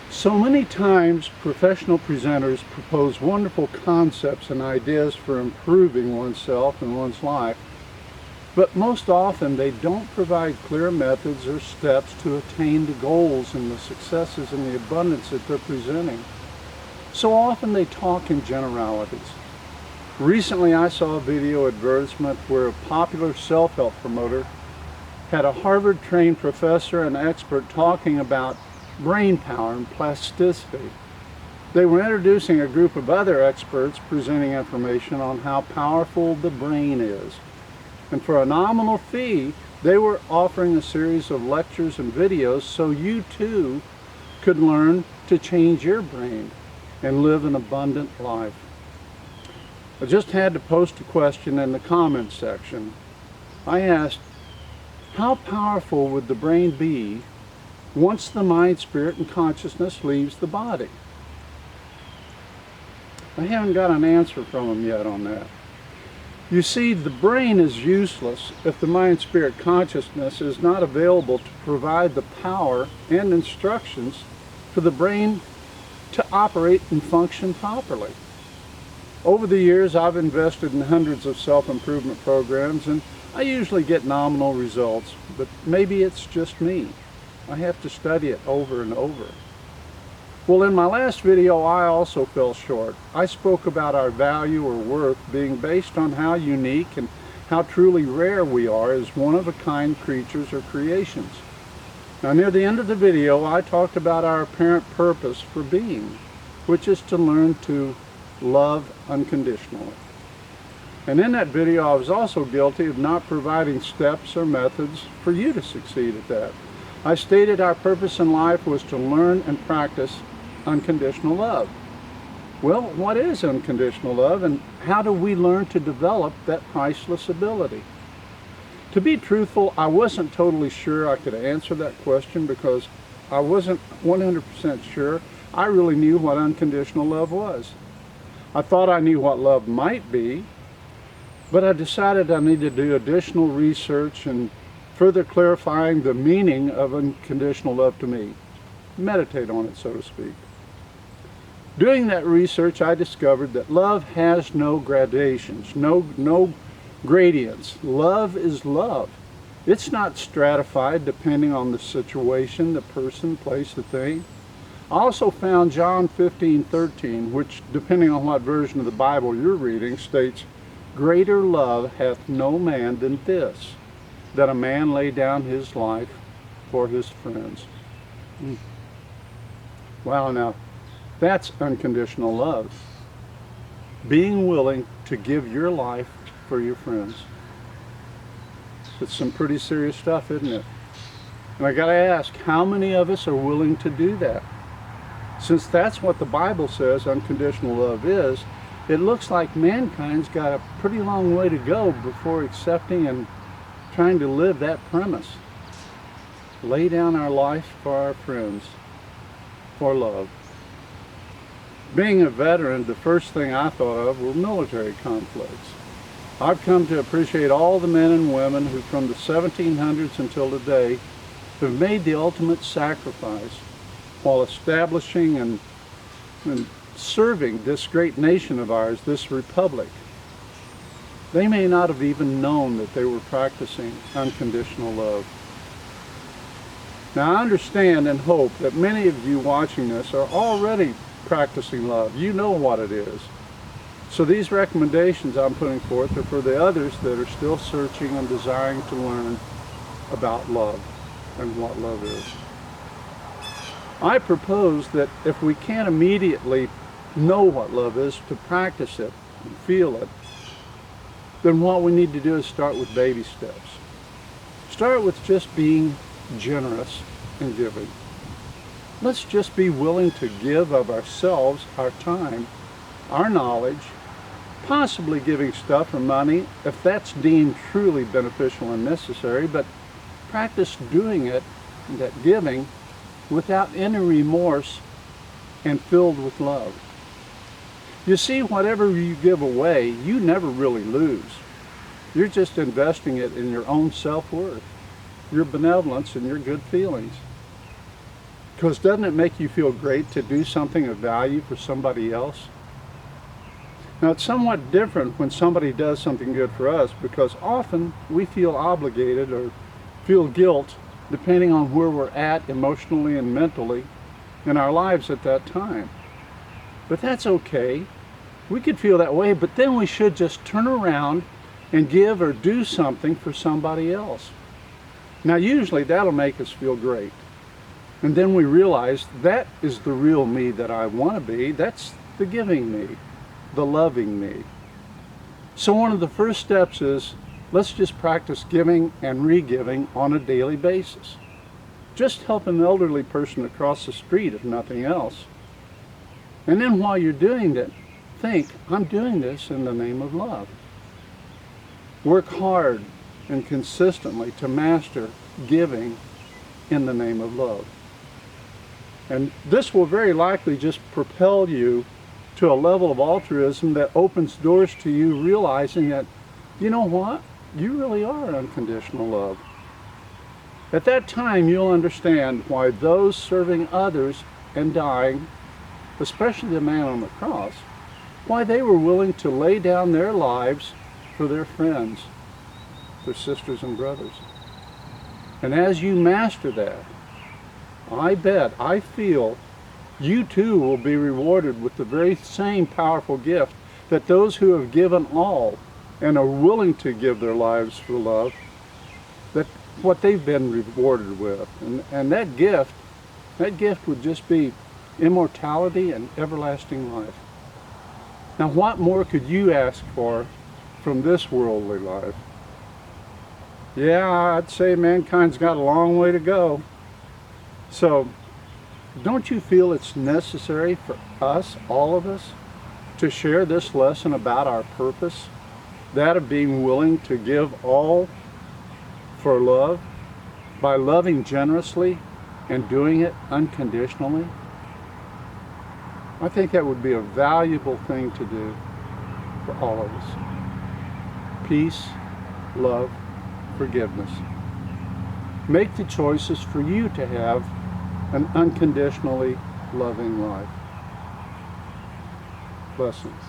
So many times professional presenters propose wonderful concepts and ideas for improving oneself and one's life, but most often they don't provide clear methods or steps to attain the goals and the successes and the abundance that they're presenting. So often they talk in generalities. Recently I saw a video advertisement where a popular self-help promoter had a Harvard-trained professor and expert talking about brain power and plasticity. They were introducing a group of other experts presenting information on how powerful the brain is. And for a nominal fee, they were offering a series of lectures and videos so you too could learn to change your brain and live an abundant life. I just had to post a question in the comments section. I asked, how powerful would the brain be once the mind, spirit, and consciousness leaves the body? I haven't got an answer from them yet on that. You see, the brain is useless if the mind, spirit, consciousness is not available to provide the power and instructions for the brain to operate and function properly. Over the years, I've invested in hundreds of self-improvement programs, and I usually get nominal results, but maybe it's just me. I have to study it over and over. Well, in my last video, I also fell short. I spoke about our value or worth being based on how unique and how truly rare we are as one-of-a-kind creatures or creations. Now, near the end of the video, I talked about our apparent purpose for being, which is to learn to love unconditionally. And in that video, I was also guilty of not providing steps or methods for you to succeed at that. I stated our purpose in life was to learn and practice unconditional love. Well, what is unconditional love, and how do we learn to develop that priceless ability? To be truthful, I wasn't totally sure I could answer that question because I wasn't 100% sure I really knew what unconditional love was. I thought I knew what love might be, but I decided I needed to do additional research and further clarifying the meaning of unconditional love to me. Meditate on it, so to speak. Doing that research, I discovered that love has no gradations, no gradients. Love is love. It's not stratified depending on the situation, the person, place, the thing. I also found John 15:13, which, depending on what version of the Bible you're reading, states, "Greater love hath no man than this, that a man lay down his life for his friends." Wow, now that's unconditional love. Being willing to give your life for your friends. It's some pretty serious stuff, isn't it? And I gotta ask, how many of us are willing to do that? Since that's what the Bible says unconditional love is, it looks like mankind's got a pretty long way to go before accepting and trying to live that premise. Lay down our life for our friends, for love. Being a veteran, the first thing I thought of were military conflicts. I've come to appreciate all the men and women who, from the 1700s until today, have made the ultimate sacrifice while establishing and serving this great nation of ours, this republic. They may not have even known that they were practicing unconditional love. Now, I understand and hope that many of you watching this are already practicing love. You know what it is. So these recommendations I'm putting forth are for the others that are still searching and desiring to learn about love and what love is. I propose that if we can't immediately know what love is, to practice it and feel it, then what we need to do is start with baby steps. Start with just being generous and giving. Let's just be willing to give of ourselves, our time, our knowledge, possibly giving stuff or money if that's deemed truly beneficial and necessary, but practice doing it, that giving, without any remorse and filled with love. You see, whatever you give away, you never really lose. You're just investing it in your own self-worth, your benevolence, and your good feelings. Because doesn't it make you feel great to do something of value for somebody else? Now, it's somewhat different when somebody does something good for us, because often we feel obligated or feel guilt depending on where we're at emotionally and mentally in our lives at that time. But that's okay. We could feel that way, but then we should just turn around and give or do something for somebody else. Now, usually that'll make us feel great. And then we realize that is the real me that I want to be. That's the giving me, the loving me. So one of the first steps is, let's just practice giving and re-giving on a daily basis. Just help an elderly person across the street, if nothing else. And then while you're doing it, think, I'm doing this in the name of love. Work hard and consistently to master giving in the name of love. And this will very likely just propel you to a level of altruism that opens doors to you realizing that, you know what? You really are unconditional love. At that time, you'll understand why those serving others and dying, especially the man on the cross, why they were willing to lay down their lives for their friends, their sisters and brothers. And as you master that, I feel you too will be rewarded with the very same powerful gift that those who have given all and are willing to give their lives for love, that what they've been rewarded with. And that gift would just be immortality and everlasting life. Now, what more could you ask for from this worldly life? Yeah, I'd say mankind's got a long way to go. So, don't you feel it's necessary for us, all of us, to share this lesson about our purpose? That of being willing to give all for love, by loving generously and doing it unconditionally? I think that would be a valuable thing to do for all of us. Peace, love, forgiveness. Make the choices for you to have an unconditionally loving life. Blessings.